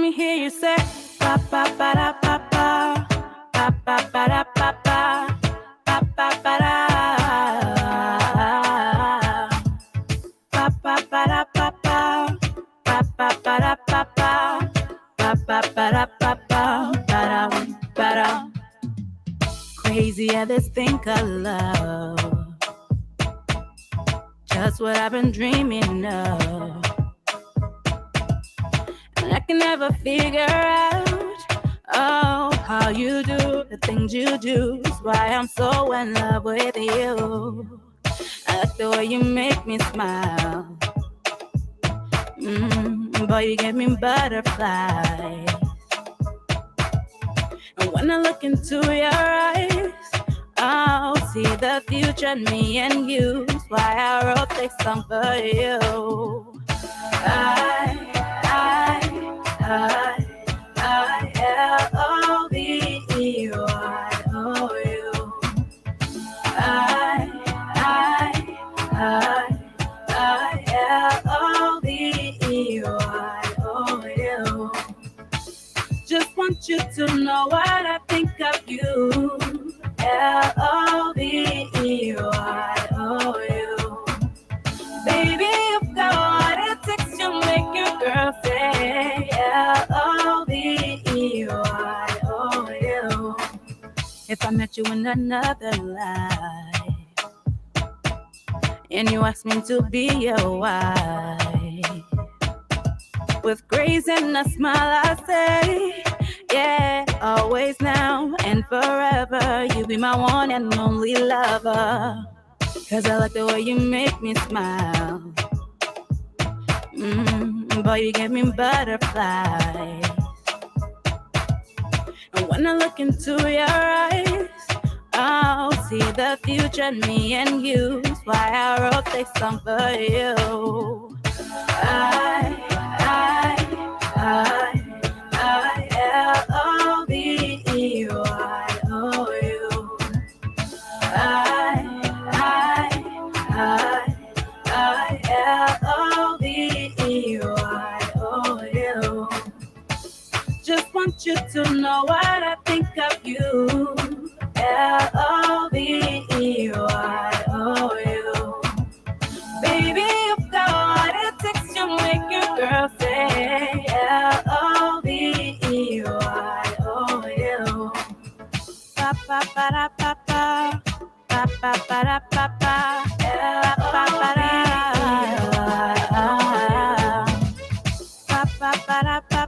me hear you say ba ba ba da ba ba ba ba ba da ba ba ba ba ba da ba ba ba da ba ba ba ba ba da ba ba ba ba ba da ba ba da. Crazy at this thing called love, just what I've been dreaming of. And I can never figure out, oh, how you do the things you do. Is why I'm so in love with you. I like the way you make me smile. Boy, you give me butterflies. And when I look into your eyes, I'll see the future in me and you. That's why I wrote this song for you. I-L-O-V-E-Y-O-U. I-L-O-V-E-Y-O-U. Just want you to know what I think of you. L-O-V-E-Y-O-U. Baby, you've got what it takes to make your girl say L-O-V-E-Y-O-U. If I met you in another life and you asked me to be your wife, with grace and a smile I say, yeah, always now and forever. You be my one and only lover. Cause I like the way you make me smile. Boy, you give me butterflies. And when I look into your eyes, I'll see the future in me and you. That's why I wrote this song for you. I-L-O-V-E-Y-O-U. I-L-O-V-E-Y-O-U. Just want you to know what I think of you. L-O-V-E-Y-O-U. Baby, you've got what it takes to make your girl say L-O-V-E-Y-O-U. Ba ba ba da ba ba ba ba ba da ba ba ba ba da ba ba ba da ba ba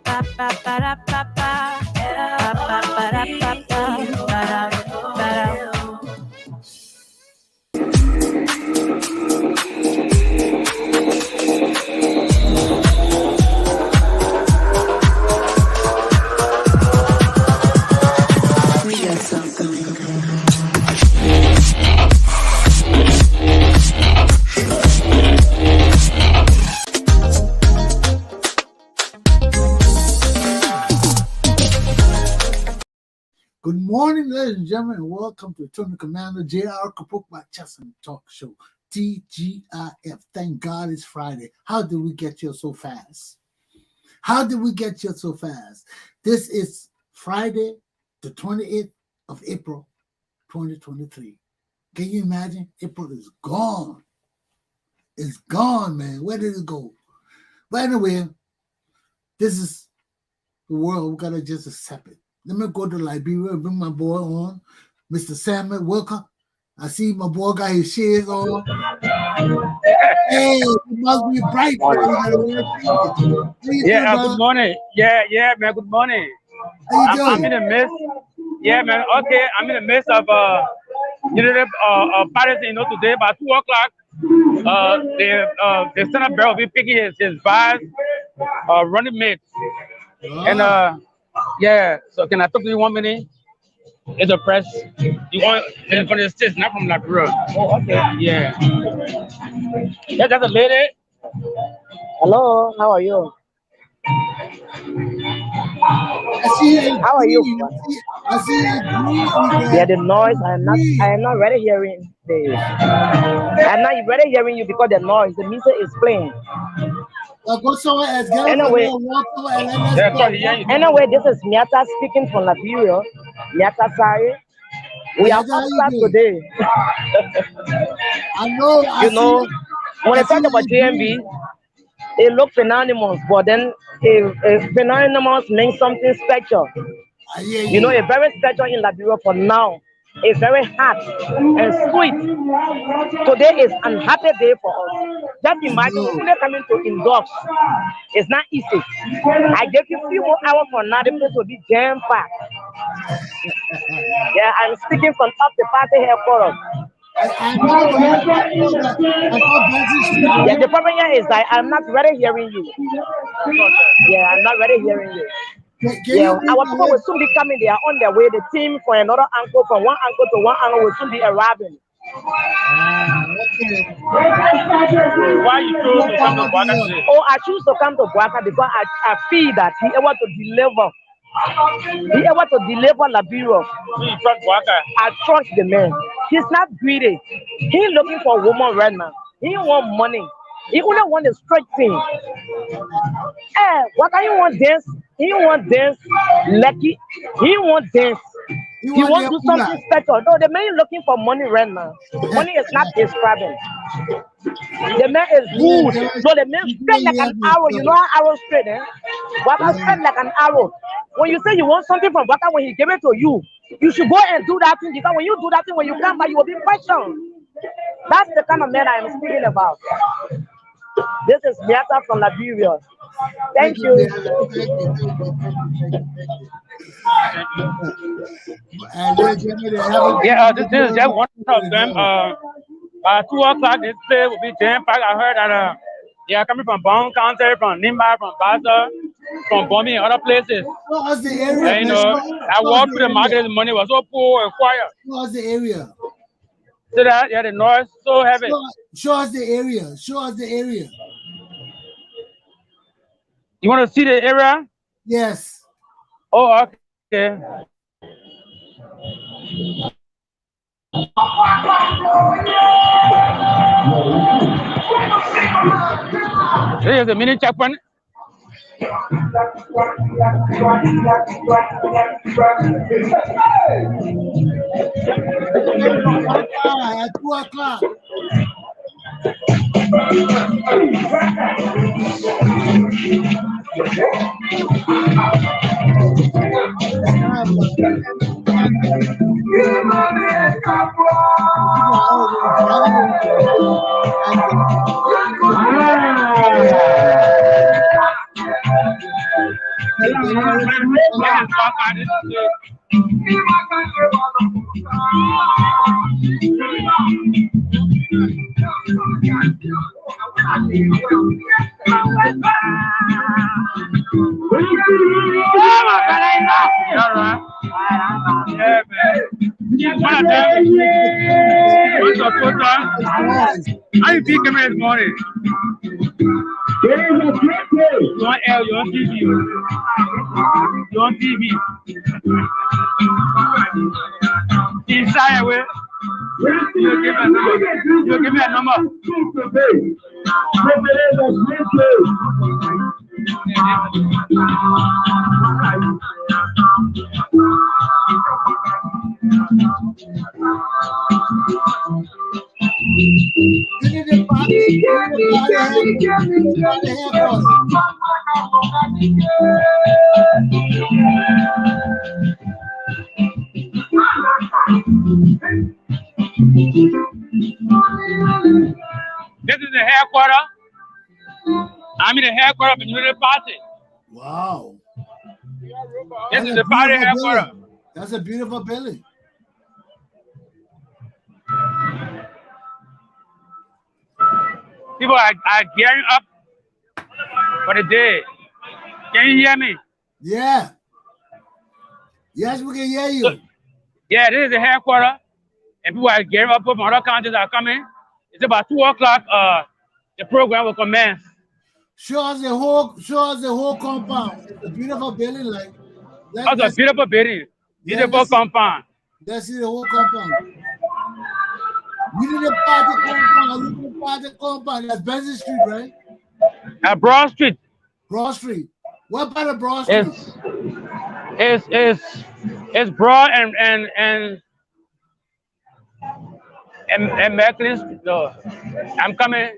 ba ba ba da ba ba ba ba da ba ba. Good morning, ladies and gentlemen, and welcome to Tony Commander J.R. Glapohkpa Chesson Talk Show, TGIF. Thank God it's Friday. How did we get here so fast? How did we get here so fast? This is Friday, the 28th of April, 2023. Can you imagine? April is gone. It's gone, man. Where did it go? But anyway, this is the world. We got to just accept it. Let me go to Liberia and bring my boy on, Mr. Samuel. Welcome. I see my boy got his shades on. Hey, it must be bright. Yeah, good morning. Yeah, man, good morning. How you doing? I'm in the midst. Yeah, man, okay. I'm in the midst of Partisans, today by 2 o'clock. The Senate Bureau will be picking his vice running mates. And yeah, so can I talk to you 1 minute? It's a press. You want it's from the States, not from Liberia. Oh, okay. Yeah. Yeah, that's a lady. Hello, how are you? I see you. How are you? I see you. Yeah, the noise. I am not ready hearing I'm not ready hearing you because the noise. The music is playing. Go somewhere else. Get Anyway. walk over and let's Yeah, go. sorry, yeah, you- Anyway, this is Miata speaking from Liberia. Miata Sari. We are Miata, how you upset doing? today. I know. You know, when I talk about JMB, it looks anonymous, but then anonymous means something special. You know, a very special in Liberia for now. It's very hot and sweet. Today is an unhappy day for us. Just imagine we're coming to indulge. It's not easy. I gave you a few more hours for now. The place will be jam packed. Yeah, I'm speaking from up the party headquarters. I know that. Yeah, the problem here is that I'm not really hearing you. Yeah, I'm not really hearing you. Yeah, our people will soon be coming. They are on their way. The team from another uncle, from one uncle to one uncle, will soon be arriving. Okay. Why you choose to come to Boakai today? Oh, I choose to come to Boakai because I feel that he able to deliver. He able to deliver Liberia. You trust Boakai? I trust the man. He's not greedy. He looking for a woman right now. He want money. He only want the straight thing. What can you want dance? He want dance lucky. He want dance. He want to do something special. No, the man is looking for money right now. Money is not his problem. The man is good. So the man straight like an arrow. You know how arrow straight, eh? Boakai straight like an arrow. When you say you want something from Boakai, when he give it to you, you should go and do that thing, because when you do that thing, when you come back, you will be questioned. That's the kind of man I am speaking about. This is Miata from Liberia. Thank you. Yeah, this is just one of them. 2 o'clock, this place will be jam packed. I heard that yeah, coming from Boakai County, from Nimba, from Baza, from Bomi and other places. What's the area? And, you know, I walked through the market this morning, it was so poor and quiet. What's the area? See that? Yeah, the noise so heavy. Show us the area. Show us the area. You want to see the area? Yes. Oh, okay. This is the mini checkpoint. At 2 o'clock. How you pick him this morning? You on L, you on TV. You on TV. Inside away. You give me a number. You give me a number. This is the headquarters. I'm in the headquarters of the Unity Party. Wow. This is the party headquarters. That's a beautiful building. People are gearing up for the day. Can you hear me? Yeah. Yes, we can hear you. Yeah, this is the headquarters. And people are gearing up from other countries are coming. It's about 2 o'clock. The program will commence. Show us the whole compound. It's a beautiful building, That's a beautiful building. Beautiful compound. Let's see the whole compound. You need a party compound. That's Benson Street, right? At Broad Street. Broad Street. What part of Broad Street? It's Broad and Macklin. No, I'm coming.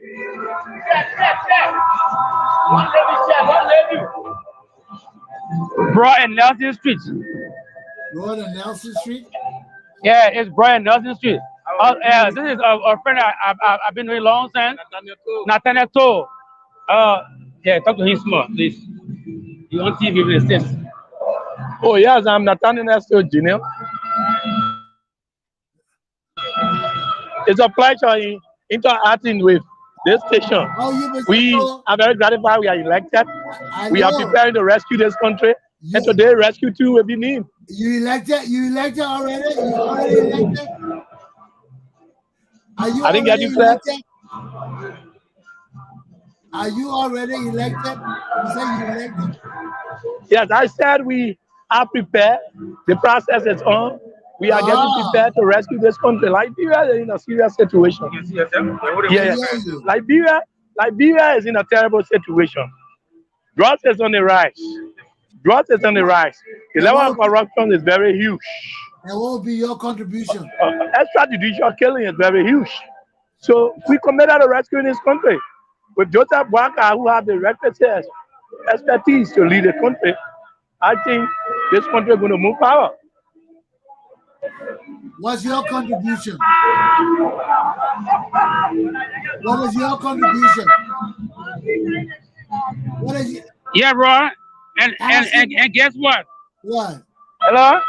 Broad and Nelson Street. Broad and Nelson Street? Yeah, it's Broad and Nelson Street. This is a friend I've been with long time. Nathaniel Toe. Yeah, talk to him small, please. You on TV with the States. Oh, yes, I'm Nathaniel Toe Jr. It's a pleasure interacting with this station. We are very gratified we are elected. We are preparing to rescue this country. And today, rescue 2 will be named. You elected? You elected already? You already elected? Are you I didn't get you, sir. Are you already elected? You said you elected? Yes, I said we are prepared. The process is on. We are getting prepared to rescue this country. Liberia is in a serious situation. Yeah. Liberia is in a terrible situation. Drugs is on the rise. Drugs is on the rise. The level of corruption is very huge. And what will be your contribution? Extrajudicial killing is very huge. So we committed to rescuing this country. With Joseph Boakai, who have the requisite expertise to lead the country, I think this country is going to move forward. What's your contribution? What is your contribution? What is it? Yeah, bro. And guess what? What? Hello?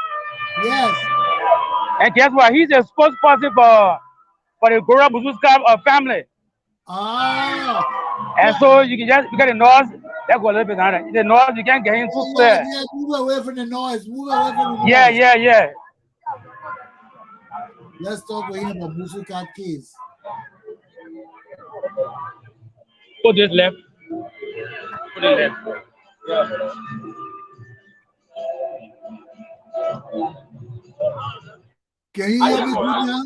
Yes. And guess what? He's a spokesperson for the Gora Buzuska family. And so you can just because the noise that go a little bit down. The noise you can't get him too fast. Yeah, move away from the noise. Move away from the noise. Yeah. Let's talk with him about Buzuka case. Put this left. Put it left. Can you hear me good now?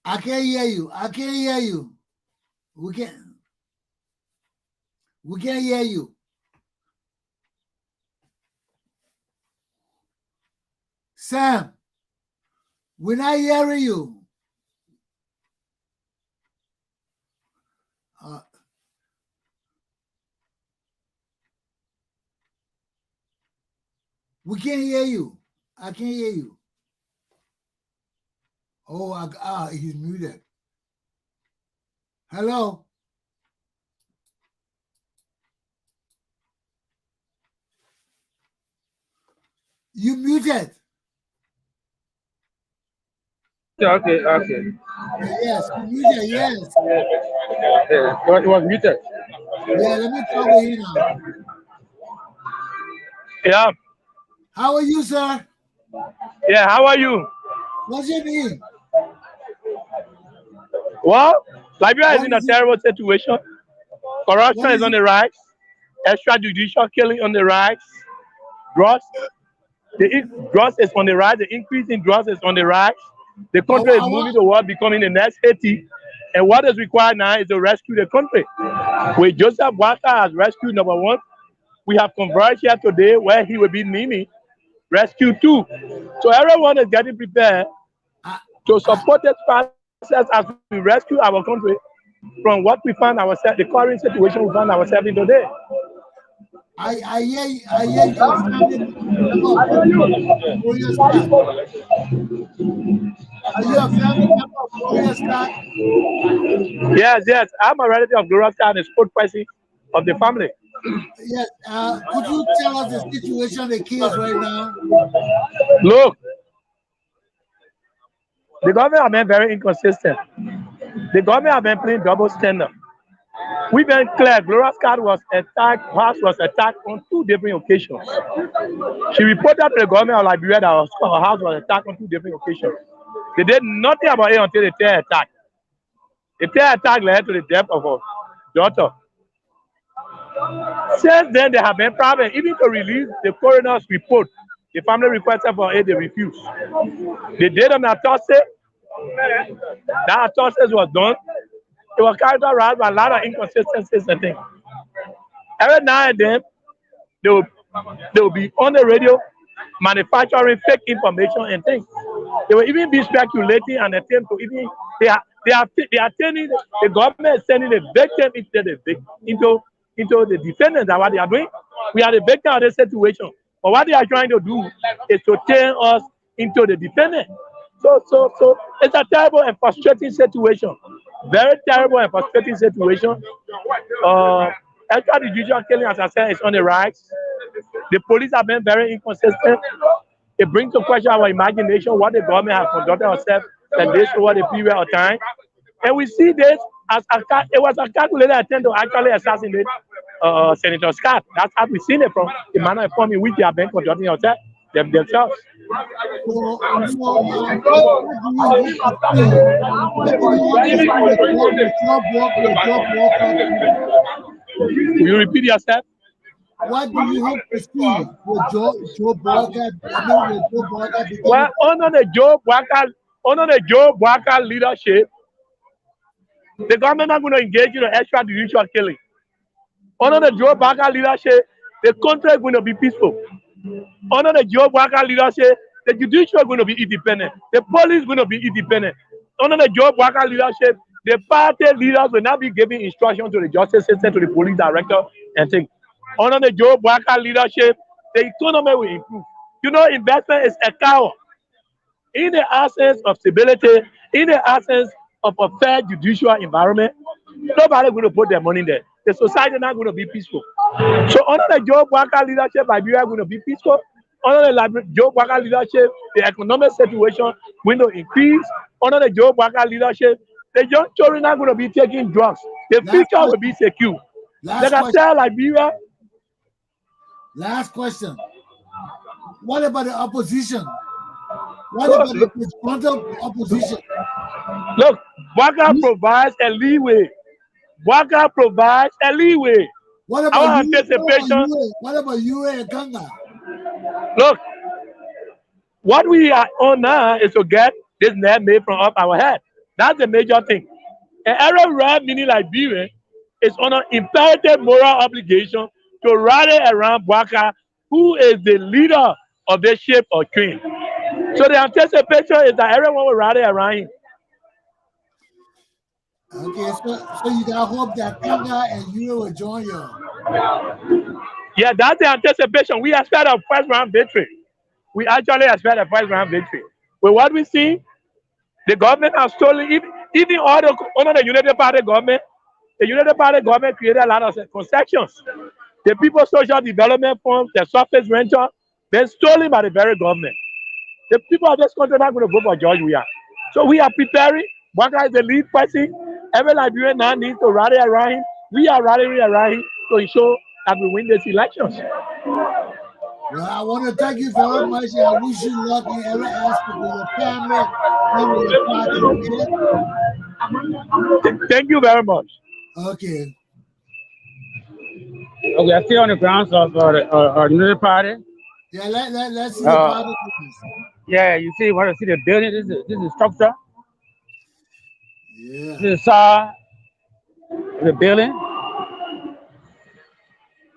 I can't hear you. I can't hear you. We can't hear you. Sam, we're not hearing you. We can't hear you. I can't hear you. Oh, he's muted. Hello? You muted. Okay. Yes, muted, yes. It was muted. Yeah, let me talk with you now. Yeah. How are you, sir? Yeah, how are you? What's your name? Well, Liberia is in a terrible situation. Corruption is on the rise. Extrajudicial killing on the rise. Drugs is on the rise. The increase in drugs is on the rise. The country is moving toward becoming the next Haiti. And what is required now is to rescue the country. With Joseph Boakai has rescued number 1, we have converged here today where he will be naming rescue 2. So everyone is getting prepared to support this process as we rescue our country from what we find ourselves, the current situation we find ourselves in today. I hear you. Are you a family member of Gloria Scott? Yes. I'm a relative of Gloria Scott and a spokesperson of the family. Yes. Could you tell us the situation of the kids right now? Look, the government have been very inconsistent. The government have been playing double standard. We've been clear. Gloria Scott was attacked. House was attacked on 2 different occasions. She reported to the government of Liberia that her house was attacked on 2 different occasions. They did nothing about it until the terror attack. The terror attack led to the death of her daughter. Since then, there have been problems. Even to release the coroner's report, the family requested for aid, they refused. They did on a Thursday. That autopsy was done. It was characterized by a lot of inconsistencies and things. Every now and then, they will be on the radio manufacturing fake information and things. They will even be speculating and attempt to even they are turning the government is sending the victim into the defendants. That's what they are doing. We are the victim of the situation. But what they are trying to do is to turn us into the defendant. So it's a terrible and frustrating situation. Very terrible and frustrating situation. Extrajudicial killing, as I said, is on the rise. The police have been very inconsistent. It brings to question our imagination, what the government has conducted ourselves like this over the period of time. And we see this as it was a calculated attempt to actually assassinate Senator Scott. That's how we've seen it from the manner of form in which they have been conducting themselves. Will you repeat yourself? What do you hope to see with Joe Boakai? Well, under the Joe Boakai leadership, the government is not going to engage in extrajudicial killing. Under the Joe Boakai leadership, the country is going to be peaceful. Under the Joe Boakai leadership, the judiciary is going to be independent. The police is going to be independent. Under the Joe Boakai leadership, the party leaders will not be giving instructions to the justice system, to the police director, and things. Under the Joe Boakai leadership, the economy will improve. You know, investment is a cow. In the absence of stability, in the absence of a fair judicial environment, nobody is going to put their money there. The society is not going to be peaceful. So under the Joe Boakai leadership, Liberia is going to be peaceful. Under the Joe Boakai leadership, the economic situation will not increase. Under the Joe Boakai leadership, the young children are going to be taking drugs. The future will be secure. Like I said, Liberia. Last question. What about the opposition? What about the disgruntled opposition? Look, Boakai provides a leeway. Boakai provides a leeway. What about anticipation? What about you and Ghana? Look, what we are on now is to get this net made from up our head. That's the major thing. And every right meaning Liberia is on an imperative moral obligation to rally around Boakai, who is the leader of this ship or train. So the anticipation is that everyone will rally around him. Okay, so you got hope that Ghana and you will join you. Yeah, that's the anticipation. We expect a first round victory. We actually expect a first round victory. But what we see, the government has stolen, even all under the United Party government, the United Party government created a lot of concessions. The People's Social Development Fund, the surface rental, they're stolen by the very government. The people of this country are not going to go for George Weah. So we are preparing. Boakai is the lead person. Every Liberian now needs to rally around him. We are rallying around him to ensure that we win these elections. Well, I want to thank you very much, and I wish you luck in every aspect of your family and with your party. Thank you very much. Okay. Okay, I see on the grounds of our Unity Party. Yeah, let's see the party. Yeah, you see, want to see the building? This is structure. Yeah. This is the building.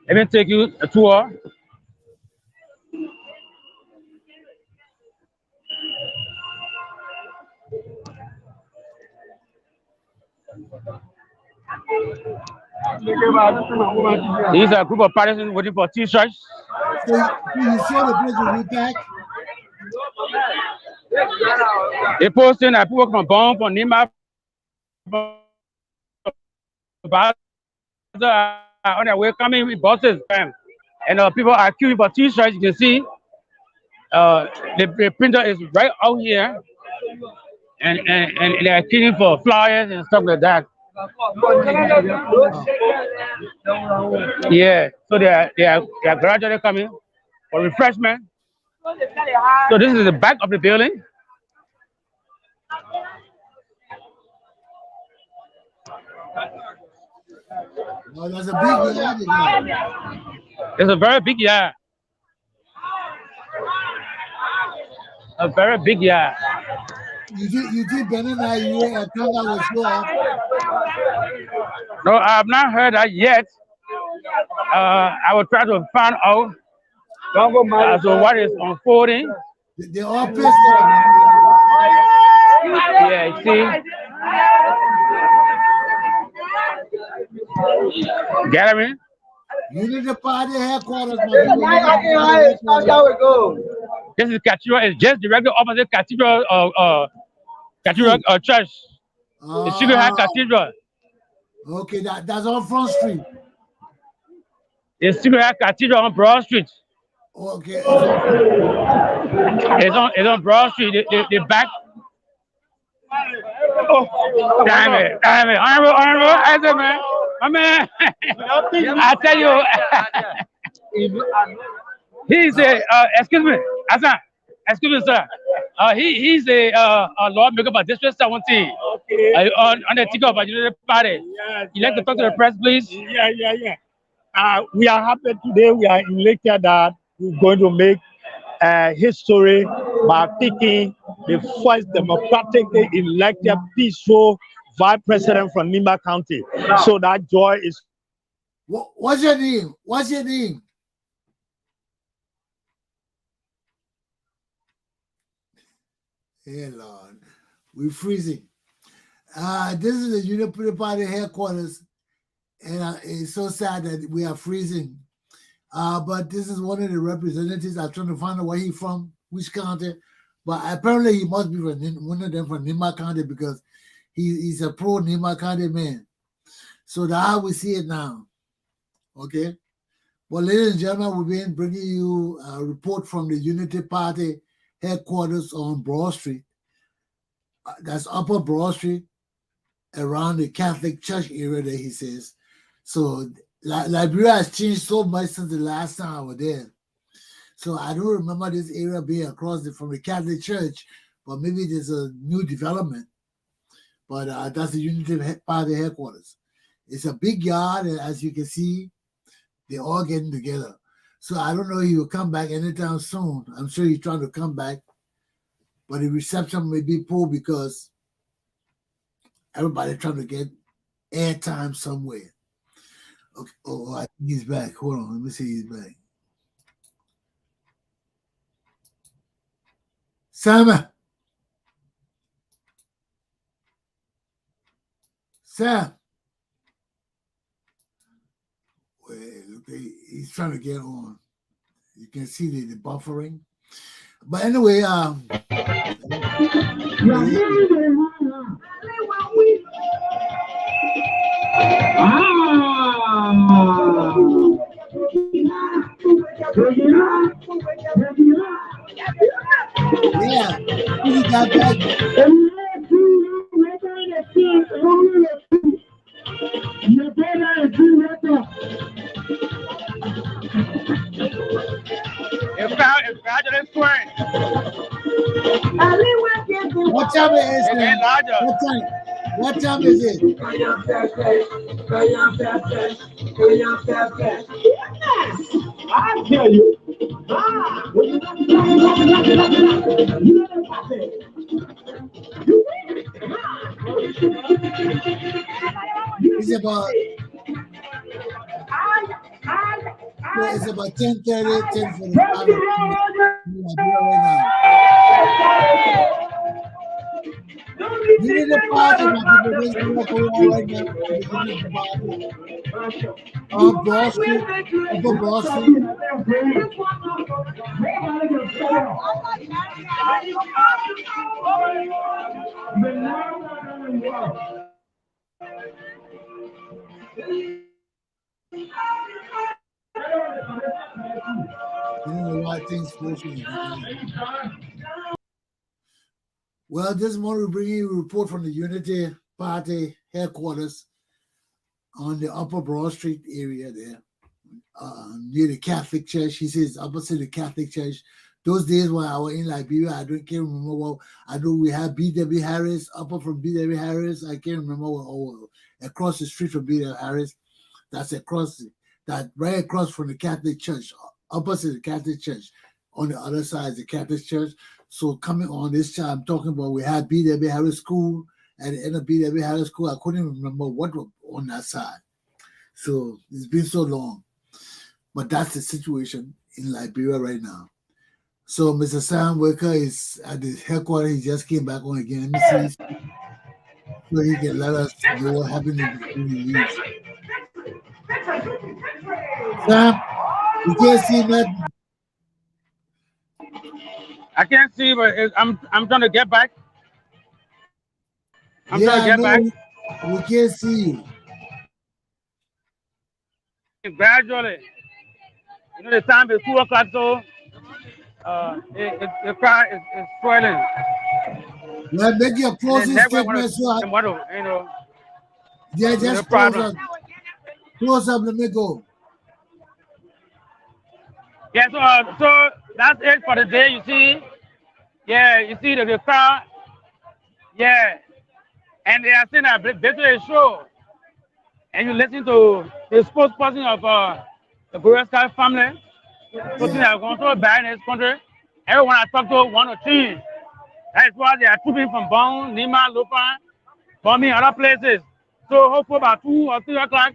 Let me take you a tour. These are a group of partisans waiting for T-shirts. So you saw the bridge will be back? They posting that people from Bone, from Nimba, on their way coming with buses. And people are queuing for T-shirts. You can see the printer is right out here. And they're queuing for flyers and stuff like that. Yeah, so they are gradually coming for refreshment. So this is the back of the building. Oh, there's a big yard. It's a very big yard. A very big yard. You did better now. You I thought I was sure. No, I have not heard that yet. I will try to find out as to what is unfolding. They all pissed off. Yeah, you see. Get me? Unity Party headquarters. This is Cathedral. It's just directly opposite Cathedral Cathedral Church. The Sugar High Cathedral. Okay, that's on Front Street. It's Sugar High Cathedral on Broad Street. Okay. It's on Broad Street. The back. Oh, damn it. Honorable, I said, man. My man. I tell you. He's a, excuse me, Hassan. Excuse me, sir. He's a lawmaker by District 17. Okay. On the ticket of the Unity Party. Yes, you'd like to talk to the press, please? Yeah. We are happy today. We are elected that we're going to make history by picking the first democratically elected peaceful vice president from Nimba County. So that joy is. What's your name? What's your name? Hey Lord, we're freezing. This is the Unity Party headquarters, and it's so sad that we are freezing. But this is one of the representatives. I'm trying to find out where he's from, which county. But apparently he must be from one of them from Nimba County because he's a pro Nimba County man. So that's how we see it now. Okay. Well, ladies and gentlemen, we've been bringing you a report from the Unity Party headquarters on Broad Street. That's Upper Broad Street, around the Catholic Church area that he says. So Liberia has changed so much since the last time I was there. So I don't remember this area being across from the Catholic Church, but maybe there's a new development. But that's the Unity Party headquarters. It's a big yard, and as you can see, they're all getting together. So I don't know if he will come back anytime soon. I'm sure he's trying to come back, but the reception may be poor because everybody's trying to get airtime somewhere. Okay. Oh, I think he's back. Hold on. Let me see. He's back. Sam. Wait, look, he's trying to get on. You can see the buffering. But anyway, yeah, he got that. What time is it? What time is it? I tell you. It's about 10:30, 10:45. You need a party, my people. There's no going right now. Broad Street, Upper Broad Street. You know why things pushing. Well, this morning we bring you a report from the Unity Party headquarters on the Upper Broad Street area there, near the Catholic Church. He says opposite the Catholic Church. Those days when I was in Liberia, I can't remember what. I know we had B.W. Harris, upper from B.W. Harris. I can't remember what. Across the street from B.W. Harris. That's right across from the Catholic Church, opposite the Catholic Church. On the other side is the Catholic Church. So coming on this chart, I'm talking about we had BW Harris School. At the end of BW Harris School, I couldn't even remember what was on that side. So it's been so long. But that's the situation in Liberia right now. So Mr. Sam Walker is at the headquarters. He just came back on again. Let me see so he can let us know what happened in between the leaves. Sam, you can't see nothing. I can't see, but I'm trying to get back. I'm Yeah, trying to get back. We can't see you. Gradually. You know, the time is 2 o'clock, so the car is swelling. Well, make your closing statement. So you know. Yeah, just close up. Close up, let me go. Yeah, so that's it for the day, you see. Yeah, you see the car. Yeah. And they are saying that basically a show. And you listen to the spokesperson of the Boakai family. So things are going so bad in this country. Everyone I talk to want to change. That is why they are trooping from Bone, Nimba, Lopan, Bomi, other places. So hopefully about 2 or 3 o'clock,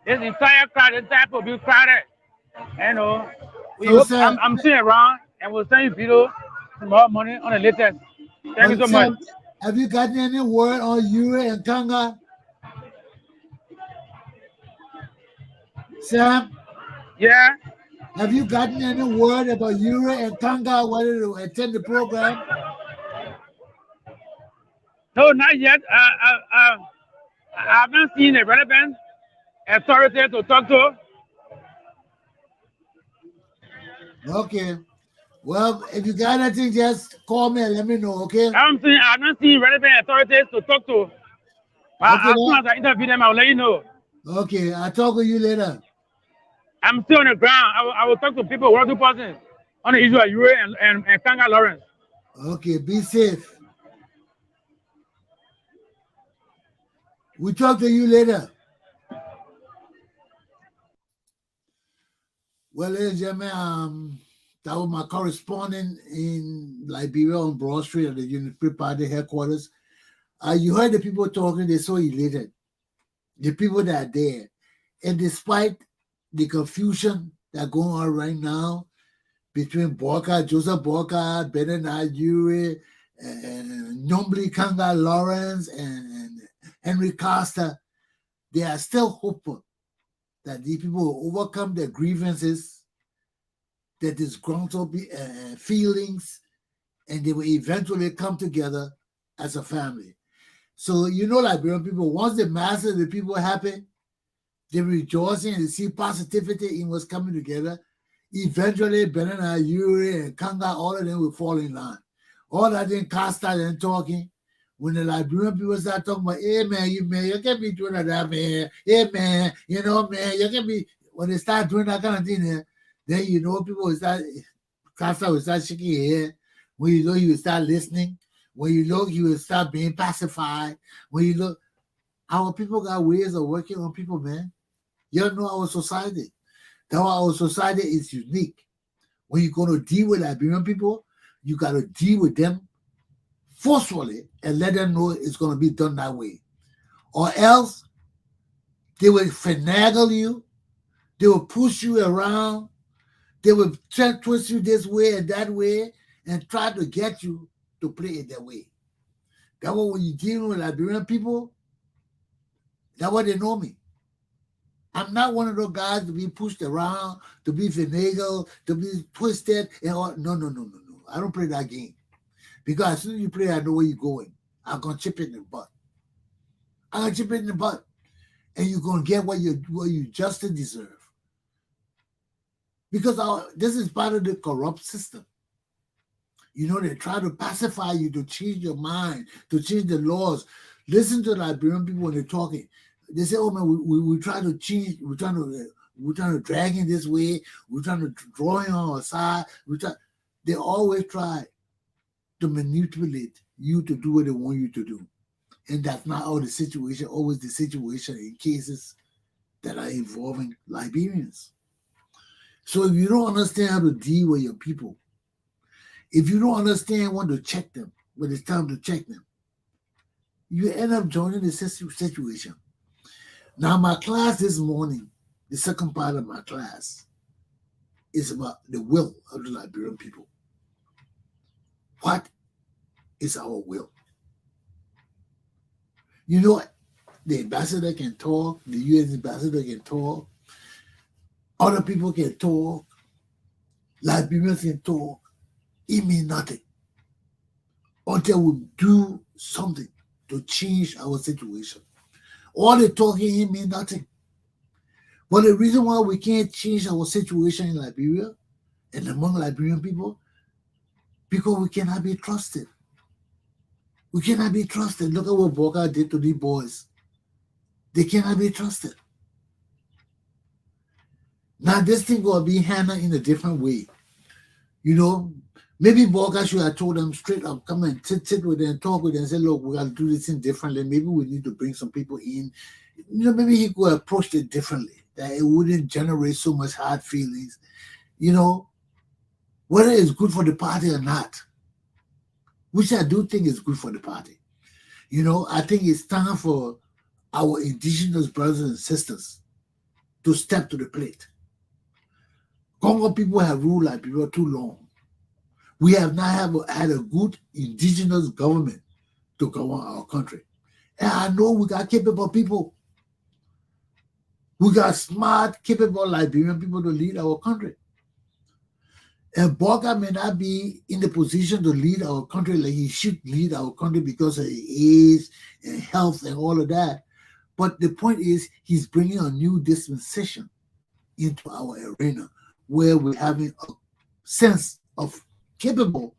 this entire crowd, this type will be crowded. You know, I'm seeing around and we'll send you video tomorrow morning on the latest. Thank you so much. Have you gotten any word on Uri and Kanga? Sam? Yeah? Have you gotten any word about Uri and Kanga whether to attend the program? No, not yet. I haven't seen a relevant authority to talk to. Okay. Well, if you got anything, just call me and let me know, okay? I haven't seen relevant authorities to talk to. But as soon as I interview them, I'll let you know. Okay, I'll talk with you later. I'm still on the ground. I will talk to people, one or two persons on the issue of Uri and Kanga Lawrence. Okay, be safe. We'll talk to you later. Well, ladies and gentlemen, that was my correspondent in Liberia on Broad Street at the Unity Party headquarters. You heard the people talking, they're so elated. The people that are there. And despite the confusion that's going on right now between Boakai, Joseph Boakai, Benedict Uri, Nombli Kanga Lawrence, and Henry Costa, they are still hopeful that these people will overcome their grievances, their disgruntled feelings, and they will eventually come together as a family. So, you know, Liberian people, once the masses of the people are happy, they're rejoicing and they see positivity in what's coming together. Eventually, Benedict, Uri, and Kanga, all of them will fall in line. All that then Costa and talking. When the Liberian people start talking about, hey man, you can't be doing that, man. Hey man, you know, man, you can't be, when they start doing that kind of thing, then you know people will start, Costa will start shaking your head. When you know you will start listening. When you look, you will start being pacified. When you look, our people got ways of working on people, man. You don't know our society. That's why our society is unique. When you're going to deal with Liberian people, you got to deal with them forcefully and let them know it's going to be done that way. Or else, they will finagle you. They will push you around. They will try to twist you this way and that way and try to get you to play it their way. That's why when you're dealing with Liberian people, that's why they know me. I'm not one of those guys to be pushed around, to be finagled, to be twisted. And all. No. I don't play that game. Because as soon as you play, I know where you're going. I'm going to chip it in the butt. And you're going to get what you justly deserve. Because this is part of the corrupt system. You know, they try to pacify you, to change your mind, to change the laws. Listen to the Liberian people when they're talking. They say, oh man, we try to change, we're trying to drag in this way, we're trying to draw him on our side. They always try to manipulate you to do what they want you to do. And that's not always the situation in cases that are involving Liberians. So if you don't understand how to deal with your people, If you don't understand when to check them, when it's time to check them, you end up joining the situation. Now, my class this morning, the second part of my class, is about the will of the Liberian people. What is our will? You know, the ambassador can talk, the U.S. ambassador can talk, other people can talk, Liberians can talk. It means nothing until we do something to change our situation. All the talking, it means nothing. But the reason why we can't change our situation in Liberia and among Liberian people, because we cannot be trusted. We cannot be trusted. Look at what Boakai did to these boys. They cannot be trusted. Now this thing will be handled in a different way. You know, maybe Boakai should have told them straight up, come and sit with them, talk with them, and say, look, we got to do this thing differently. Maybe we need to bring some people in. You know, maybe he could approach it differently, that it wouldn't generate so much hard feelings. You know, whether it's good for the party or not, which I do think is good for the party. You know, I think it's time for our indigenous brothers and sisters to step to the plate. Congo people have ruled Liberia too long. We have not had a good indigenous government to govern our country. And I know we got capable people. We got smart, capable Liberian people to lead our country. And Boakai may not be in the position to lead our country like he should lead our country because of age and health and all of that. But the point is, he's bringing a new dispensation into our arena where we're having a sense of capable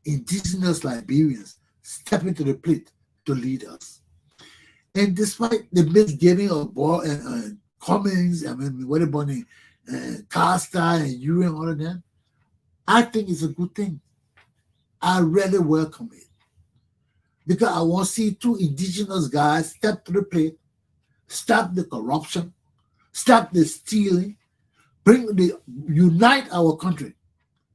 indigenous Liberians stepping to the plate to lead us. And despite the misgiving of Cummings, I mean, what about Costa and you and all of them, I think it's a good thing. I really welcome it. Because I want to see two indigenous guys step to the plate, stop the corruption, stop the stealing, unite our country,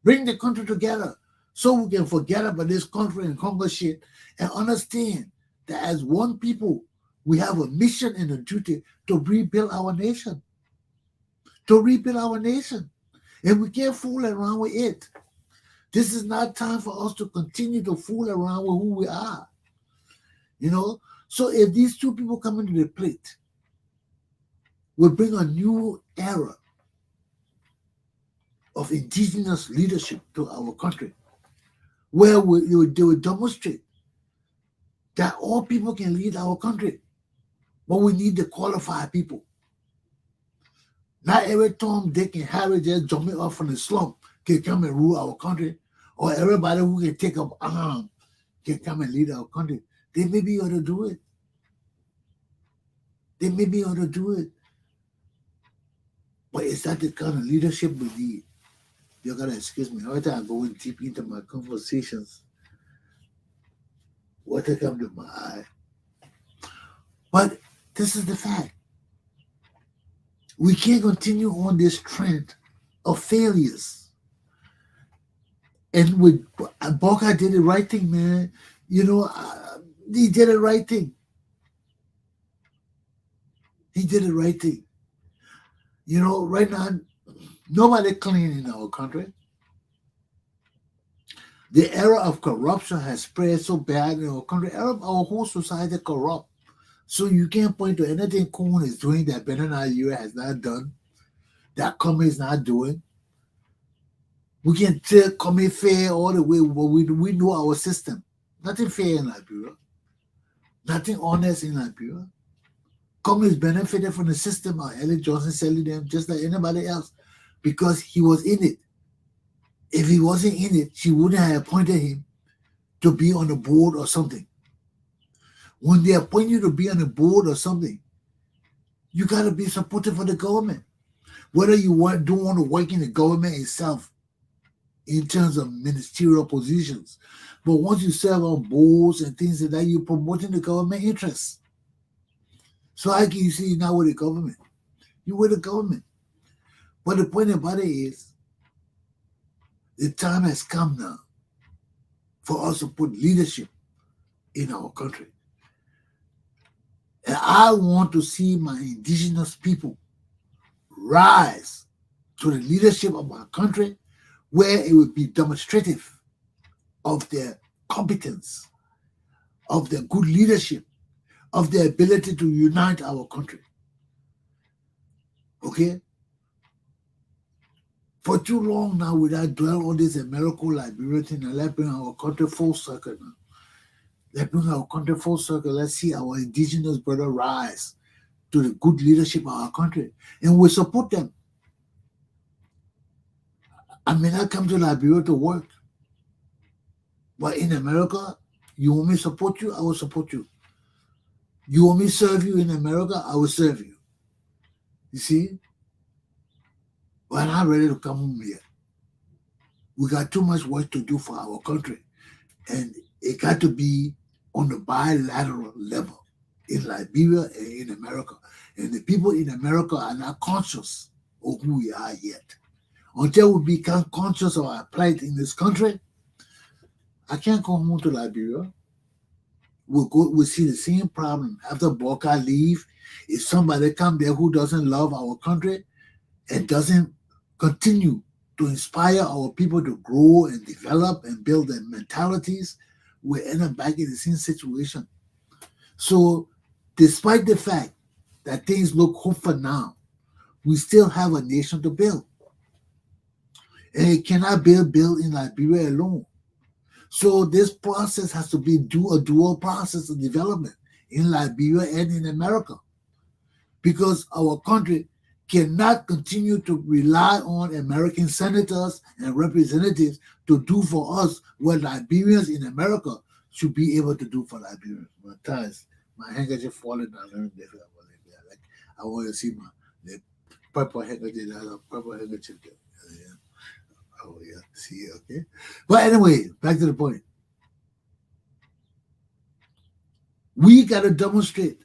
bring the country together so we can forget about this country and Congo shit and understand that as one people, we have a mission and a duty to rebuild our nation. To rebuild our nation. And we can't fool around with it. This is not time for us to continue to fool around with who we are. You know? So if these two people come into the plate, we'll bring a new era of indigenous leadership to our country, where they will demonstrate that all people can lead our country, but we need the qualified people. Not every Tom, Dick, and Harry just jumping off from the slump can come and rule our country, or everybody who can take up arms can come and lead our country. They may be able to do it. They may be able to do it. But is that the kind of leadership we need? You're going to excuse me. Every time I go in deep into my conversations, water comes to my eye. But this is the fact. We can't continue on this trend of failures. And with Boakai did the right thing, man. You know, he did the right thing. He did the right thing. You know, right now, nobody clean in our country. The era of corruption has spread so bad in our country. Our whole society corrupt. So you can't point to anything Kuhn is doing that Benin has not done, that Cummings is not doing. We can tell Cummings fair all the way, but we know our system. Nothing fair in Liberia. Nothing honest in Liberia. Cummings benefited from the system of Ellie Johnson selling them just like anybody else because he was in it. If he wasn't in it, she wouldn't have appointed him to be on the board or something. When they appoint you to be on a board or something, you got to be supportive of the government. Whether you don't want to work in the government itself in terms of ministerial positions. But once you serve on boards and things like that, you're promoting the government interests. So how can you say you're not with the government? You're with the government. But the point about it is, the time has come now for us to put leadership in our country. And I want to see my indigenous people rise to the leadership of our country, where it would be demonstrative of their competence, of their good leadership, of their ability to unite our country. Okay? For too long now, without dwell on this American Liberia thing, and let's bring our country full circle now. Let's bring our country full circle. Let's see our indigenous brother rise to the good leadership of our country. And we support them. I may not come to Liberia to work, but in America, you want me to support you, I will support you. You want me to serve you in America, I will serve you. You see? We're not ready to come home yet. We got too much work to do for our country. And it got to be on the bilateral level in Liberia and in America. And the people in America are not conscious of who we are yet. Until we become conscious of our plight in this country, I can't come home to Liberia. We'll see the same problem after Boakai leave. If somebody come there who doesn't love our country and doesn't continue to inspire our people to grow and develop and build their mentalities, we end up back in the same situation. So despite the fact that things look hopeful now, we still have a nation to build. And it cannot be built in Liberia alone. So this process has to be a dual process of development in Liberia and in America, because our country cannot continue to rely on American senators and representatives to do for us what Liberians in America should be able to do for Liberians. My ties, my handkerchief falling down. Like, I want to see the purple handkerchief. Purple handkerchief. Yeah. Oh yeah, see, okay. But anyway, back to the point. We got to demonstrate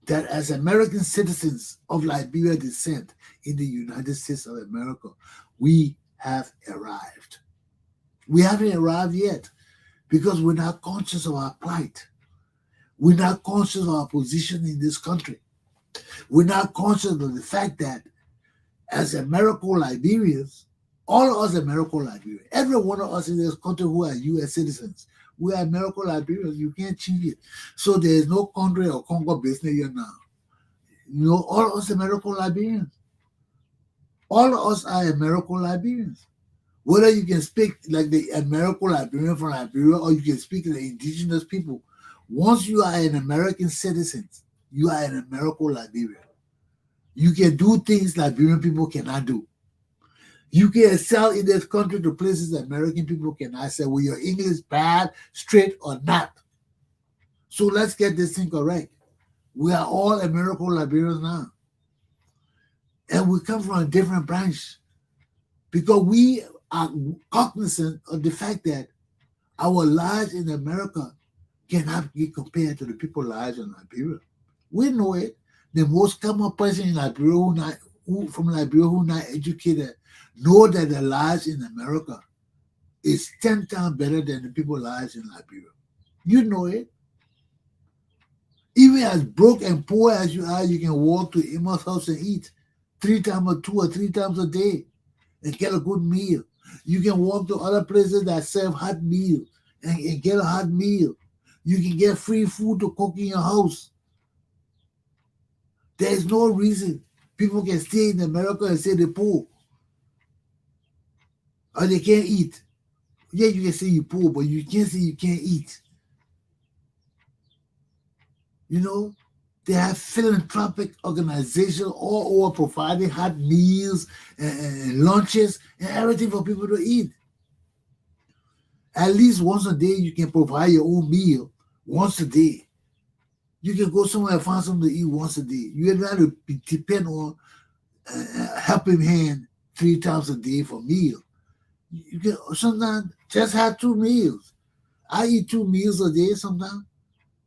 that as American citizens of Liberian descent in the United States of America, we have arrived. We haven't arrived yet because we're not conscious of our plight. We're not conscious of our position in this country. We're not conscious of the fact that as American Liberians, all of us American Liberians, every one of us in this country who are U.S. citizens, we are American Liberians. You can't change it. So there is no country or Congo business here now. You know, all of us American Liberians. All of us are American Liberians. Whether you can speak like the American Liberian from Liberia or you can speak to the indigenous people, once you are an American citizen, you are an American Liberian. You can do things Liberian people cannot do. You can excel in this country to places that American people cannot say, well, your English bad, straight, or not. So let's get this thing correct. We are all American Liberians now. And we come from a different branch because we are cognizant of the fact that our lives in America cannot be compared to the people's lives in Liberia. We know it. The most common person in Liberia from Liberia who not educated know that their lives in America is 10 times better than the people's lives in Liberia. You know it. Even as broke and poor as you are, you can walk to Emma's house and eat 2 or 3 times a day and get a good meal. You can walk to other places that serve hot meals and get a hot meal. You can get free food to cook in your house. There is no reason people can stay in America and say they're poor. Or they can't eat. Yeah, you can say you're poor, but you can't say you can't eat. You know, they have philanthropic organizations all over providing hot meals and lunches and everything for people to eat. At least once a day, you can provide your own meal once a day. You can go somewhere and find something to eat once a day. You don't have to depend on a helping hand 3 times a day for meal. You can sometimes just have 2 meals. I eat 2 meals a day sometimes.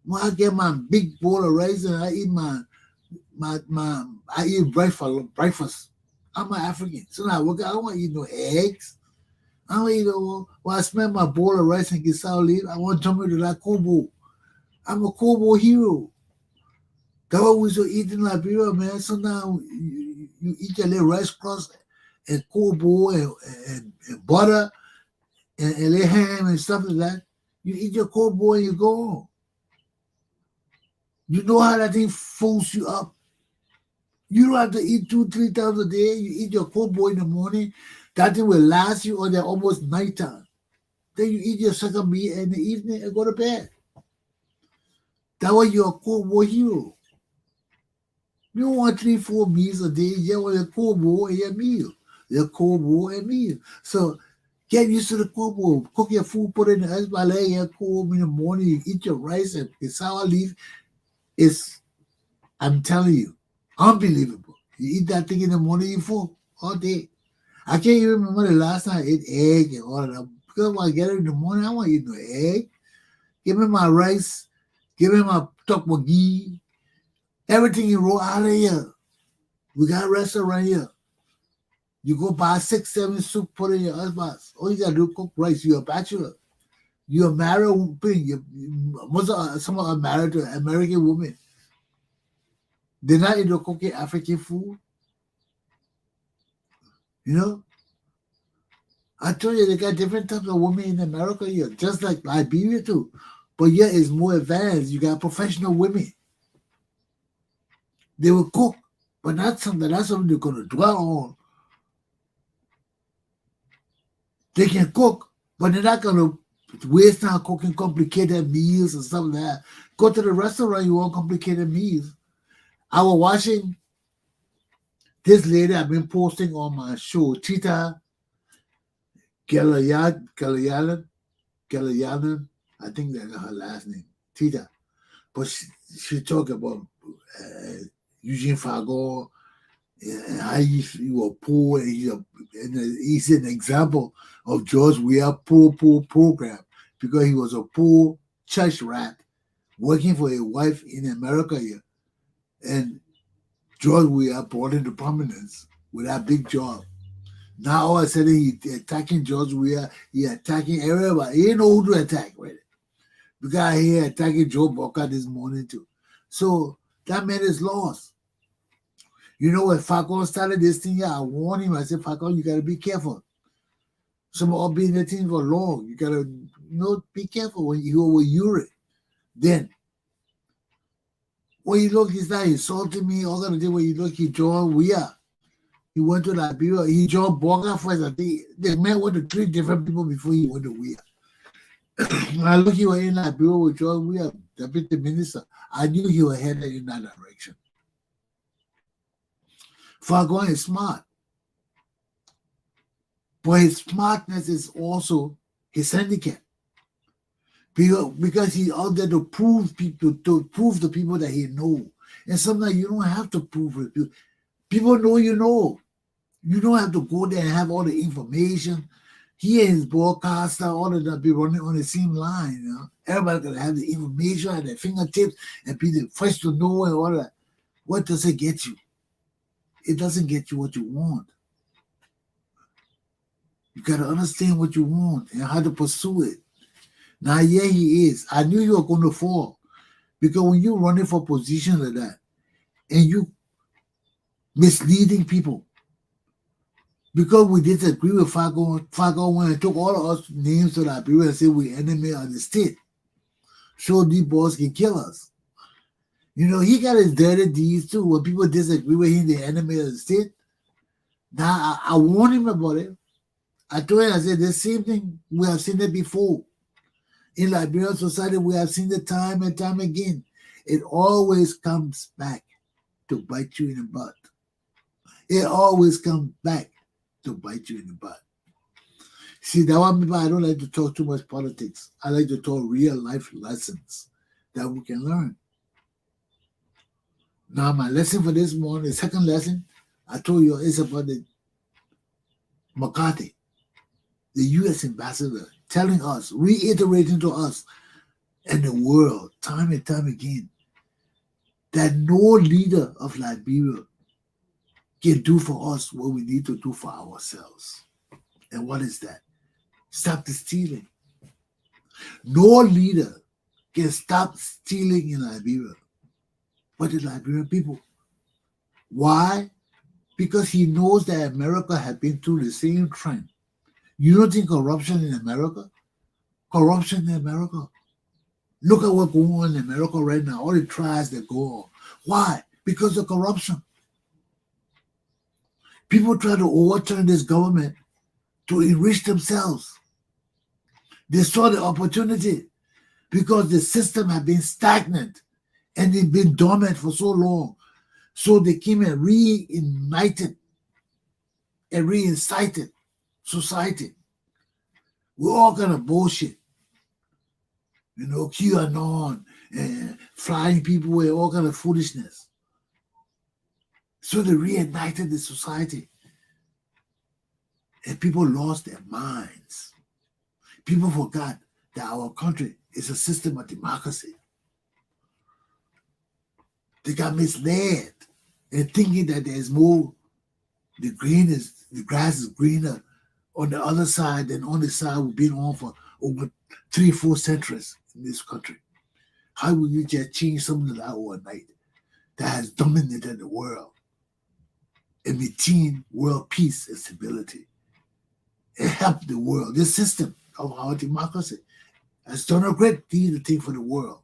When I get my big bowl of rice and I eat breakfast. I'm an African. So now I don't want to eat no eggs. I don't eat when I smell my bowl of rice and get sour leaf, I want to jump into that Kobo. I'm a Kobo hero. That's what we used to eat in Liberia, man. So now you eat your little rice crust and Kobo and butter and little ham and stuff like that. You eat your Kobo and you go on. You know how that thing fills you up. You don't have to eat 2-3 times a day. You eat your Kobo in the morning. That thing will last you until almost nighttime. Then you eat your second meal in the evening and go to bed. That way you're a Kobo hero. You don't want 3-4 meals a day. You want a Kobo and your meal. Your Kobo and meal. So get used to the Kobo. Cook your food, put it in the ice ballet, your Kobo in the morning. You eat your rice and sour leaf. I'm telling you, unbelievable. You eat that thing in the morning, you full all day. I can't even remember the last time I ate egg and all of that. Because when I get it in the morning, I want to eat no egg. Give me my rice. Give me my tteokbokki. Everything you roll out of here. We got a restaurant here. You go buy 6-7 soup, put it in your husband. All you got to do is cook rice. You're a bachelor. You're a married woman. Most of some are married to an American woman. They're not into cooking African food. You know? I told you they got different types of women in America here, just like Liberia too. But yeah, it's more advanced. You got professional women. They will cook, but that's something they're going to dwell on. They can cook, but they're not going to waste time cooking complicated meals and stuff like that. Go to the restaurant, you want complicated meals. I was watching this lady I've been posting on my show, Tita Galayanan, I think that's her last name, Tita. But she talked about Eugene Fagon and how you were poor, and he's an example of George Weah's poor program because he was a poor church rat working for a wife in America here. And George Weah brought into prominence with that big job. Now all of a sudden he attacking George Weah, he attacking everybody. He didn't know who to attack, right? Because he attacking Joe Boakai this morning too. So that man is lost. You know, when Falcon started this thing here, I warned him. I said, Falcon, you got to be careful. Some all been in the team for long. You got to, be careful when you go with Uri. Then, when you look, he's not insulting me. All gonna do when you look, he joined Weah. He went to Liberia. He joined Boakai first. I think the man went to 3 different people before he went to Weah. When I look, he was in Liberia with George Weah, deputy minister. I knew he was headed in that direction. Fagon is smart. But his smartness is also his handicap. Because he's out there to prove the people that he knows. And sometimes you don't have to prove it. People know you know. You don't have to go there and have all the information. He and his broadcaster, all of them be running on the same line. You know? Everybody gonna have the information at their fingertips and be the first to know and all that. What does it get you? It doesn't get you what you want. You gotta understand what you want and how to pursue it. Now, yeah, he is. I knew you were going to fall because when you're running for position like that and you misleading people, because we disagree with Fagon when he took all of us names to Liberia and said we're enemy of the state, so these boys can kill us. You know, he got his dirty deeds too. When people disagree with him, the enemy of the state. Now, I warned him about it. I told him, I said, the same thing, we have seen it before. In Liberian society, we have seen it time and time again. It always comes back to bite you in the butt. It always comes back to bite you in the butt. See, that's why I don't like to talk too much politics. I like to talk real life lessons that we can learn. Now, my lesson for this morning, the second lesson, I told you, is about the McCarty, the U.S. ambassador, telling us, reiterating to us and the world time and time again that no leader of Liberia can do for us what we need to do for ourselves. And what is that? Stop the stealing. No leader can stop stealing in Liberia, but the Liberian people. Why? Because he knows that America has been through the same trend. You don't think corruption in America? Corruption in America. Look at what's going on in America right now, all the trials that go on. Why? Because of corruption. People try to overturn this government to enrich themselves. They saw the opportunity because the system had been stagnant and it's been dormant for so long. So they came and reignited and reincited society with all kind of bullshit. You know, QAnon and flying people away, all kind of foolishness. So they reignited the society. And people lost their minds. People forgot that our country is a system of democracy. They got misled and thinking that there's more, the grass is greener on the other side than on the side we've been on for over 3-4 centuries in this country. How will you just change something like that overnight that has dominated the world and maintain world peace and stability and help the world? This system of our democracy has done a great deal of things for the world.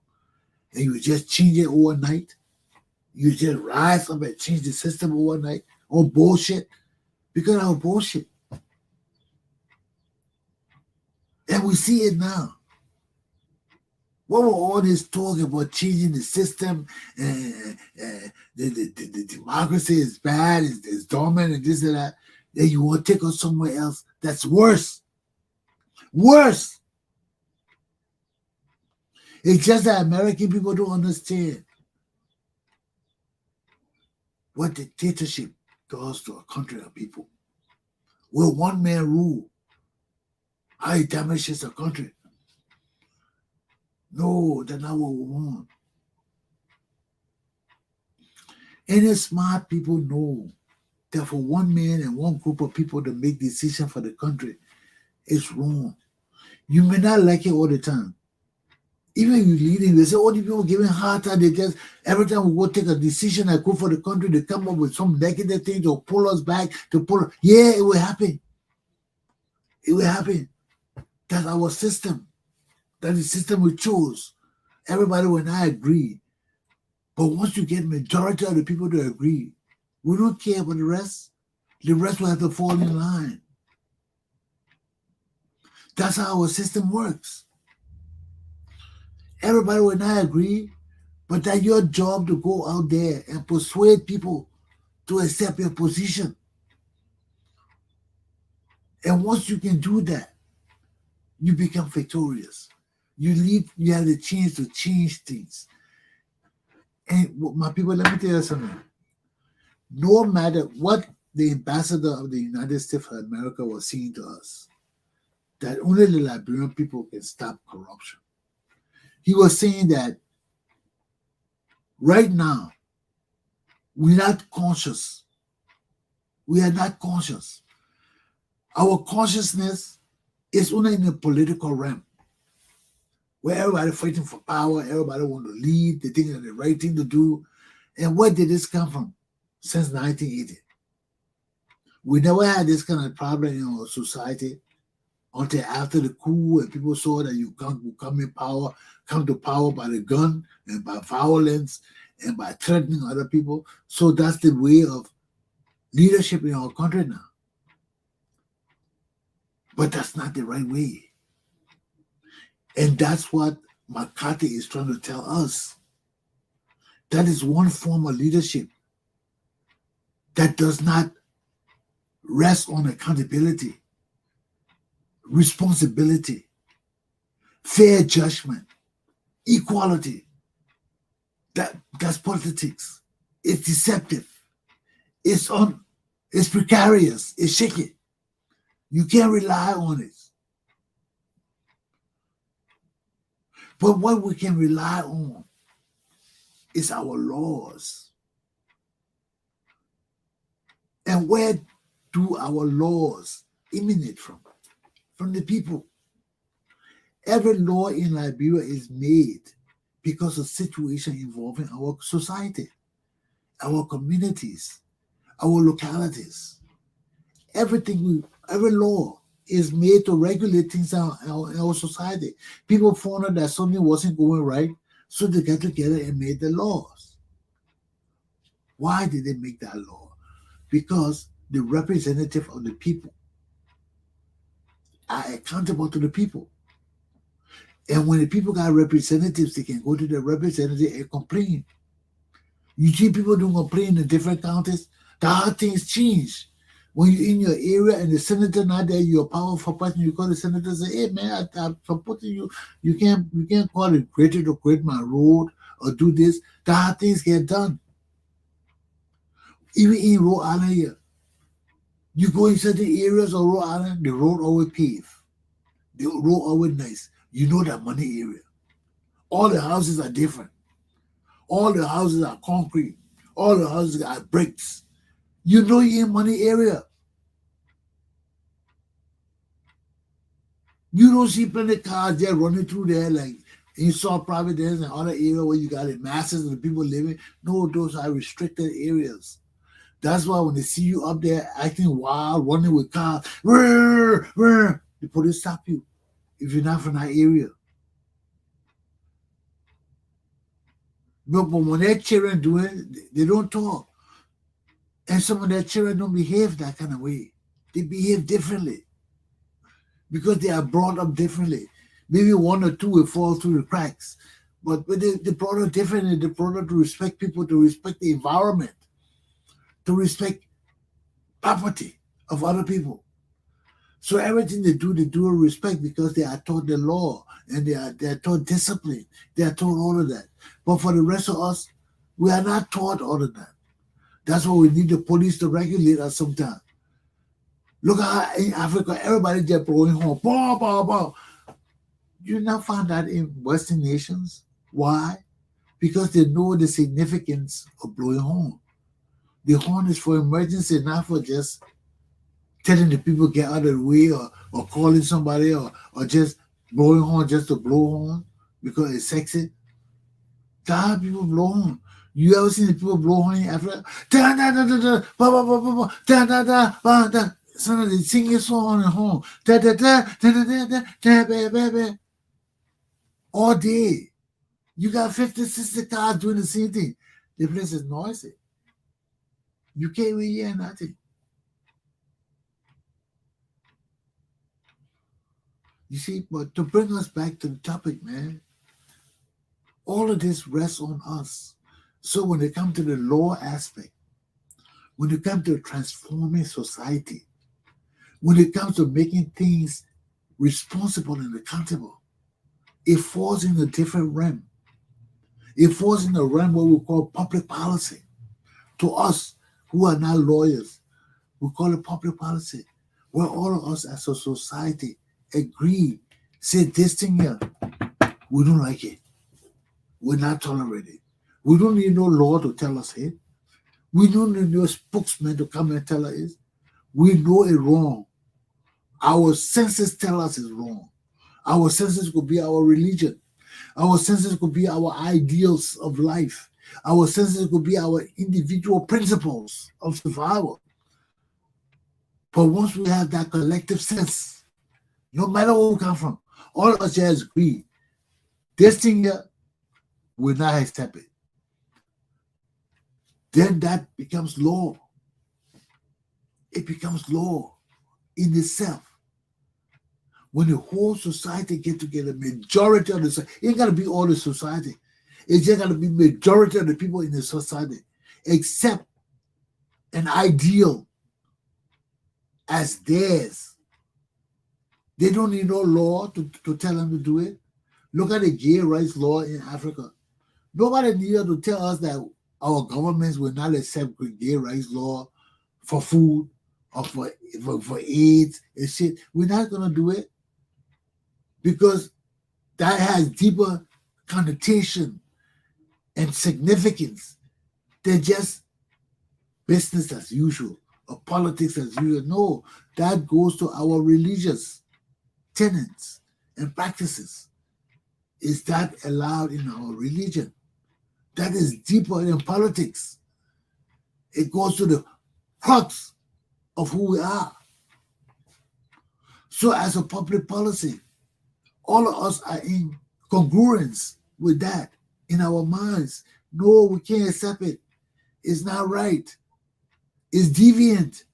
And you just change it overnight. You just rise up and change the system overnight. Or bullshit. Because of our bullshit. And we see it now. What were all this talk about changing the system? The democracy is bad, it's dormant, and this and that. Then you want to take us somewhere else that's worse. Worse. It's just that American people don't understand what dictatorship does to a country of people. Will one man rule? How it damages a country. No, that's not what we want. Any smart people know that for one man and one group of people to make decisions for the country is wrong. You may not like it all the time. Even if you're leading, they say, all the people giving hard time, they just, every time we go take a decision that good for the country, they come up with some negative thing to pull us back, Yeah, it will happen. It will happen. That's our system. That's the system we chose. Everybody will not agree. But once you get majority of the people to agree, we don't care about the rest. The rest will have to fall in line. That's how our system works. Everybody will not agree, but that's your job to go out there and persuade people to accept your position. And once you can do that, you become victorious. You have the chance to change things. And my people, let me tell you something. No matter what the ambassador of the United States of America was saying to us, that only the Liberian people can stop corruption. He was saying that right now, we're not conscious. We are not conscious. Our consciousness is only in the political realm, where everybody fighting for power, everybody want to lead, they think that's the right thing to do. And where did this come from? Since 1980. We never had this kind of problem in our society until after the coup, and people saw that you come to power by the gun and by violence and by threatening other people. So that's the way of leadership in our country now. But that's not the right way. And that's what McCarty is trying to tell us. That is one form of leadership that does not rest on accountability, responsibility, fair judgment, equality. That's politics. It's deceptive. It's precarious. It's shaky. You can't rely on it. But what we can rely on is our laws. And where do our laws emanate from? from the people. Every law in Liberia is made because of situation involving our society, our communities, our localities. Every law is made to regulate things in our society. People found out that something wasn't going right, so they got together and made the laws. Why did they make that law? Because the representative of the people are accountable to the people. And when the people got representatives, they can go to the representative and complain. You see people doing complain in different counties, that's how things change. When you're in your area and the senator not there, you're a powerful person, you call the senator and say, hey man, I'm supporting you. You can't call it greater to create my road or do this. That's how things get done. Even in Rhode Island here, you go in certain areas of Rhode Island, the road always paved. The road always nice. You know that money area. All the houses are different. All the houses are concrete. All the houses are bricks. You know you're in money area. You don't see plenty of cars there running through there like in South Providence and other areas where you got the masses of the people living. No, those are restricted areas. That's why when they see you up there acting wild, running with cars, the police stop you if you're not from that area. But when their children do it, they don't talk. And some of their children don't behave that kind of way. They behave differently because they are brought up differently. Maybe one or two will fall through the cracks, but they brought up differently. They brought up to respect people, to respect the environment, to respect property of other people. So everything they do with respect because they are taught the law and they are taught discipline. They are taught all of that. But for the rest of us, we are not taught all of that. That's why we need the police to regulate us sometimes. Look how in Africa, everybody just blowing horn. Bah, bah, bah. You not find that in Western nations. Why? Because they know the significance of blowing horn. The horn is for emergency, not for just telling the people get out of the way or calling somebody or just blowing horn just to blow horn because it's sexy. That's how people blow horn. You ever seen the people blow horn in Africa? Da da da da da, ba ba ba ba ba, da da da ba da. Sometimes they sing a song on the horn. Da da da da da da da da ba ba ba. All day. You got 50, 60 cars doing the same thing. The place is noisy. You can't really hear nothing. You see, but to bring us back to the topic, man, all of this rests on us. So when it comes to the law aspect, when it comes to transforming society, when it comes to making things responsible and accountable, it falls in a different realm. It falls in a realm what we call public policy. To us who are not lawyers, we call it public policy, where all of us as a society agree, say this thing here, we don't like it. We're not tolerated. We don't need no law to tell us it. We don't need no spokesman to come and tell us it. We know it wrong. Our senses tell us it's wrong. Our senses could be our religion. Our senses could be our ideals of life. Our senses could be our individual principles of survival. But once we have that collective sense, no matter where we come from, all of us just agree. This thing here, we're not accept it. Then that becomes law. It becomes law in itself. When the whole society get together, majority of the society, it ain't got to be all the society. It's just got to be majority of the people in the society accept an ideal as theirs. They don't need no law to tell them to do it. Look at the gay rights law in Africa. Nobody needed to tell us that our governments will not accept gay rights law for food or for AIDS and shit. We're not going to do it because that has deeper connotation and significance than just business as usual or politics as usual. No, that goes to our religious tenets and practices is that allowed in our religion. That is deeper than politics. It goes to the crux of who we are. So as a public policy, all of us are in congruence with that in our minds. No, we can't accept it. It's not right. It's deviant.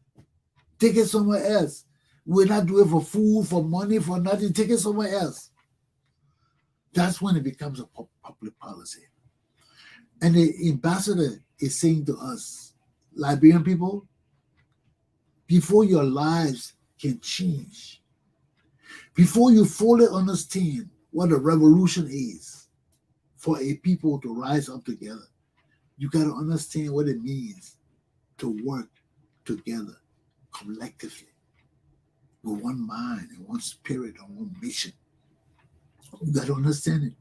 Take it somewhere else. We're not doing it for food, for money, for nothing. Take it somewhere else. That's when it becomes a public policy. And the ambassador is saying to us, Liberian people, before your lives can change, before you fully understand what a revolution is for a people to rise up together, you got to understand what it means to work together collectively with one mind and one spirit and one mission. You got to understand it.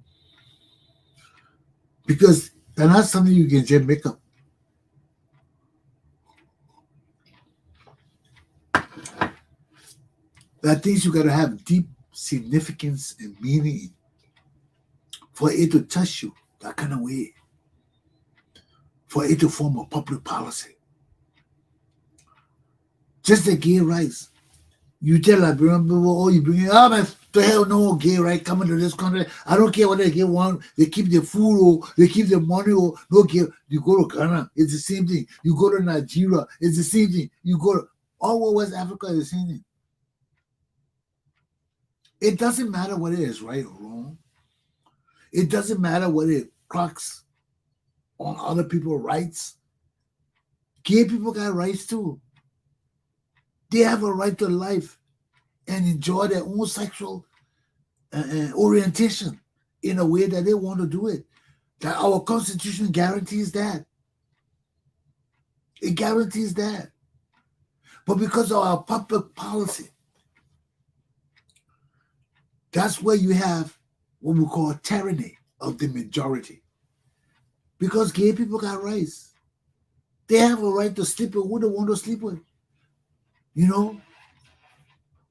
Because they're not something you can just make up. There are things you got to have deep significance and meaning for it to touch you that kind of way, for it to form a public policy. Just the gay rights. You tell Liberian people, oh, you bring it up, man, to hell no gay right coming to this country. I don't care what they get one. They keep their food or they keep their money or no gay. You go to Ghana, it's the same thing. You go to Nigeria, it's the same thing. You go to all over West Africa, it's the same thing. It doesn't matter whether it's right or wrong. It doesn't matter whether it cracks on other people's rights. Gay people got rights too. They have a right to life and enjoy their own sexual orientation in a way that they want to do it. That our Constitution guarantees that. It guarantees that. But because of our public policy, that's where you have what we call tyranny of the majority. Because gay people got rights. They have a right to sleep with who they want to sleep with. You know,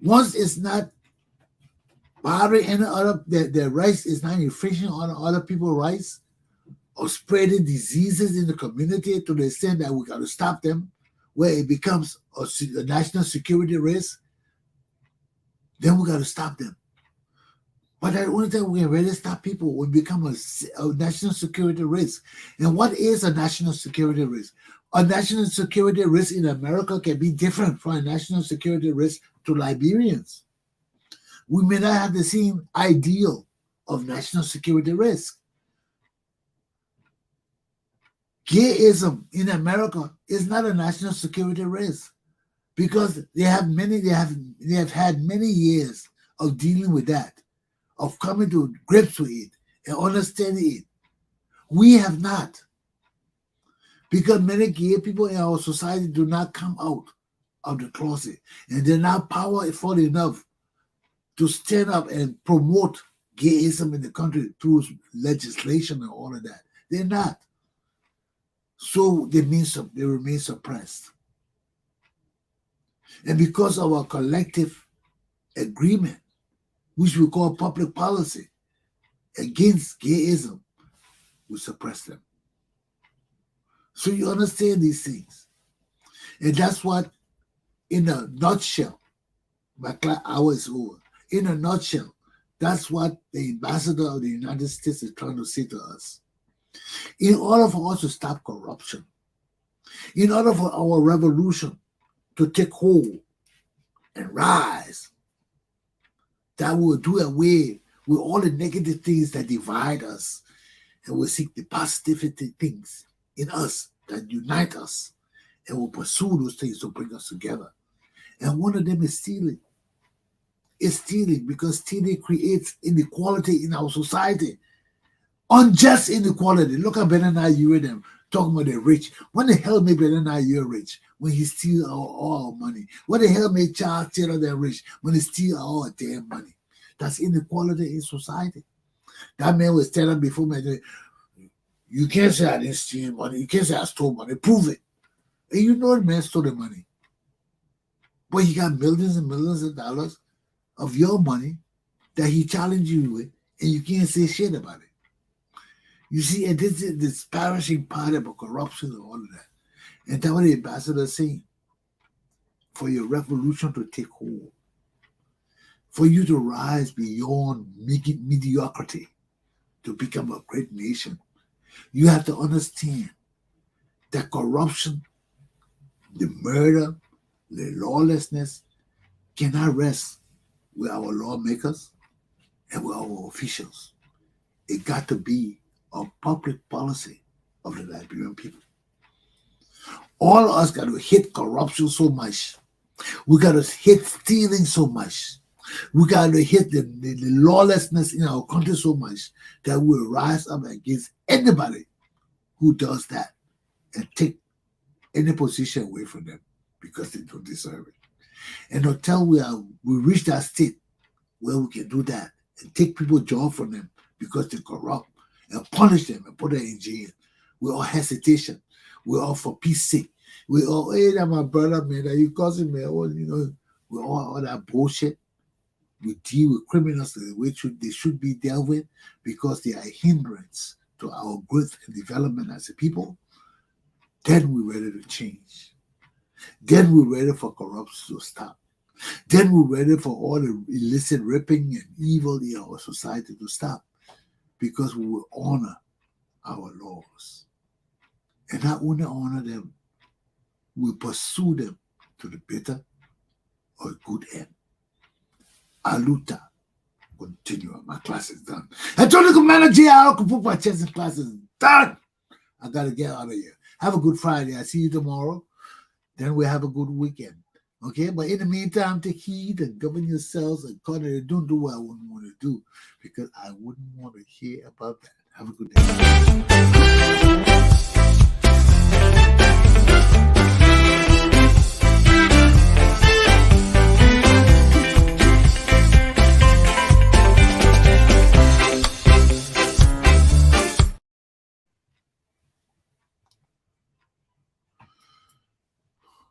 once it's not bothering any other, their rights is not infringing on other people's rights or spreading diseases in the community to the extent that we got to stop them, where it becomes a national security risk, then we got to stop them. But the only time we can really stop people will become a national security risk. And what is a national security risk? A national security risk in America can be different from a national security risk to Liberians. We may not have the same ideal of national security risk. Gayism in America is not a national security risk because they have had many years of dealing with that, of coming to grips with it and understanding it. We have not. Because many gay people in our society do not come out of the closet. And they're not powerful enough to stand up and promote gayism in the country through legislation and all of that. They're not. So they remain suppressed. And because of our collective agreement, which we call public policy, against gayism, we suppress them. So you understand these things. And that's what, in a nutshell, my hour is over. In a nutshell, that's what the ambassador of the United States is trying to say to us. In order for us to stop corruption, in order for our revolution to take hold and rise, that will do away with all the negative things that divide us, and we'll seek the positive things in us that unite us, and we'll pursue those things to bring us together. And one of them is stealing. It's stealing because stealing creates inequality in our society. Unjust inequality. Look at Ben and I, you and them talking about the rich. When the hell made Ben and I you rich? When he steals all our money. When the hell made Charles Taylor that rich? When he steals all our damn money. That's inequality in society. That man was telling before me, you can't say I didn't steal money. You can't say I stole money. Prove it. And you know the man stole the money. But he got millions and millions of dollars of your money that he challenged you with, and you can't say shit about it. You see, and this is the disparaging part about corruption and all of that. And that's what the ambassador is saying. For your revolution to take hold, for you to rise beyond mediocrity, to become a great nation, you have to understand that corruption, the murder, the lawlessness cannot rest with our lawmakers and with our officials. It got to be a public policy of the Liberian people. All of us got to hit corruption so much. We got to hit stealing so much. We got to hit the lawlessness in our country so much that we'll rise up against anybody who does that and take any position away from them because they don't deserve it. And until we reach that state where we can do that and take people's job from them because they're corrupt and punish them and put them in jail, we're all hesitation. We're all for peace sake. We all, hey, that's my brother, man. That you cousin, man. Well, you know, we're all that bullshit. We deal with criminals the way they should be dealt with because they are a hindrance to our growth and development as a people. Then we're ready to change. Then we're ready for corruption to stop. Then we're ready for all the illicit ripping and evil in our society to stop because we will honor our laws. And not only honor them, we pursue them to the bitter or good end. Aluta. Continue. My class is done. I told you, Commander Glapohkpa Chesson class is done. I got to get out of here. Have a good Friday. I see you tomorrow. Then we have a good weekend. Okay? But in the meantime, take heed and govern yourselves and don't do what I wouldn't want to do because I wouldn't want to hear about that. Have a good day.